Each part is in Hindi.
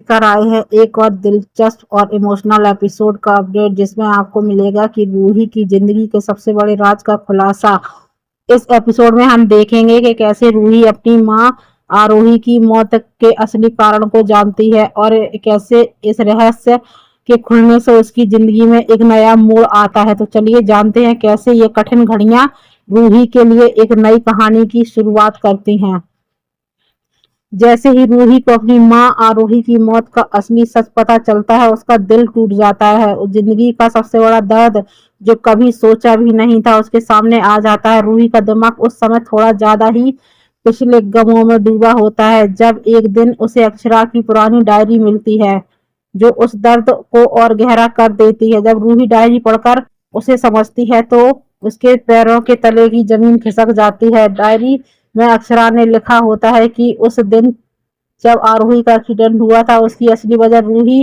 कर आए हैं एक और दिलचस्प और इमोशनल एपिसोड का अपडेट, जिसमें आपको मिलेगा कि रूही की जिंदगी के सबसे बड़े राज का खुलासा। इस एपिसोड में हम देखेंगे कि कैसे रूही अपनी मां आरोही की मौत के असली कारण को जानती है और कैसे इस रहस्य के खुलने से उसकी जिंदगी में एक नया मोड़ आता है। तो चलिए जानते हैं कैसे ये कठिन घड़ियां रूही के लिए एक नई कहानी की शुरुआत करती हैं। जैसे ही रूही को अपनी मां आरोही की मौत का असली सच पता चलता है, उसका दिल टूट जाता है। उस जिंदगी का सबसे बड़ा दर्द जो कभी सोचा भी नहीं था उसके सामने आ जाता है। रूही का दिमाग उस समय थोड़ा ज्यादा ही पिछले गमों में डूबा होता है, जब एक दिन उसे अक्षरा की पुरानी डायरी मिलती है जो उस दर्द को और गहरा कर देती है। जब रूही डायरी पढ़कर उसे समझती है तो उसके पैरों के तले की जमीन खिसक जाती है। डायरी में अक्षरा ने लिखा होता है कि उस दिन जब आरोही का एक्सीडेंट हुआ था उसकी असली वजह रूही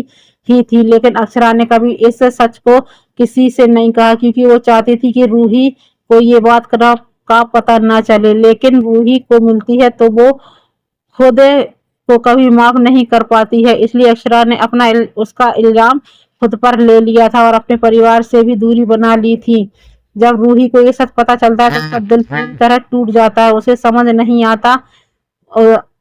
ही थी, लेकिन अक्षरा ने कभी इस सच को किसी से नहीं कहा क्योंकि वो चाहती थी कि रूही को ये बात का पता ना चले। लेकिन रूही को मिलती है तो वो खुद को कभी माफ नहीं कर पाती है, इसलिए अक्षरा ने उसका इल्जाम खुद पर ले लिया था और अपने परिवार से भी दूरी बना ली थी। जब रूही को ये सच पता चलता है तो उसका दिल पूरी तरह टूट जाता है। उसे समझ नहीं आता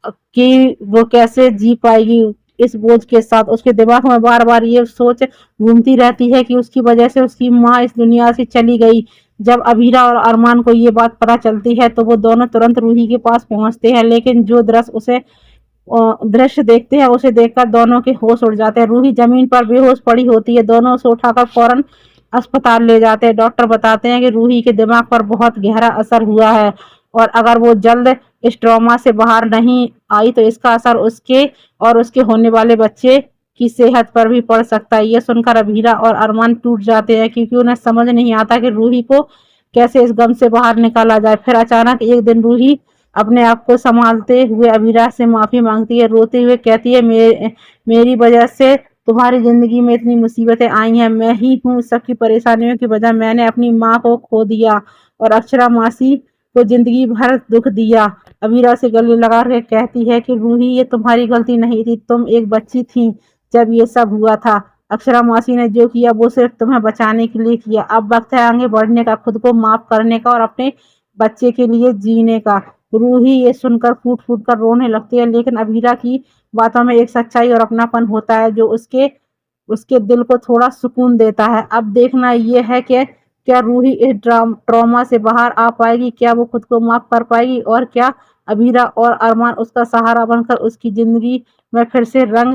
कि वो कैसे जी पाएगी इस बोझ के साथ। उसके दिमाग में बार बार ये सोच घूमती रहती है कि उसकी वजह से उसकी माँ इस दुनिया से चली गई। जब अभीरा और अरमान को ये बात पता चलती है तो वो दोनों तुरंत रूही के पास पहुंचते हैं, लेकिन जो दृश्य देखते हैं उसे देखकर दोनों के होश उड़ जाते हैं। रूही जमीन पर बेहोश पड़ी होती है। दोनों उसे उठाकर फौरन अस्पताल ले जाते हैं। डॉक्टर बताते हैं कि रूही के दिमाग पर बहुत गहरा असर हुआ है और अगर वो जल्द इस ट्रॉमा से बाहर नहीं आई तो इसका असर उसके और उसके होने वाले बच्चे की सेहत पर भी पड़ सकता है। ये सुनकर अभीरा और अरमान टूट जाते हैं क्योंकि उन्हें समझ नहीं आता कि रूही को कैसे इस गम से बाहर निकाला जाए। फिर अचानक एक दिन रूही अपने आप को संभालते हुए अभीरा से माफी मांगती है। रोते हुए कहती है, मेरी वजह से तुम्हारी जिंदगी में इतनी मुसीबतें आई हैं। मैं ही हूँ सबकी परेशानियों की वजह। मैंने अपनी माँ को खो दिया और अक्षरा मासी को जिंदगी भर दुख दिया। अमीरा से गले लगा कर कहती है कि रूही ये तुम्हारी गलती नहीं थी, तुम एक बच्ची थी जब ये सब हुआ था। अक्षरा मासी ने जो किया वो सिर्फ तुम्हें बचाने के लिए किया। अब वक्त है आगे बढ़ने का, खुद को माफ करने का और अपने बच्चे के लिए जीने का। रूही ये सुनकर फूट फूट कर रोने लगती है, लेकिन अभीरा की बातों में एक सच्चाई और अपनापन होता है जो उसके उसके दिल को थोड़ा सुकून देता है। अब देखना यह है कि क्या रूही इस ट्रॉमा से बाहर आ पाएगी, क्या वो खुद को माफ कर पाएगी और क्या अभीरा और अरमान उसका सहारा बनकर उसकी जिंदगी में फिर से रंग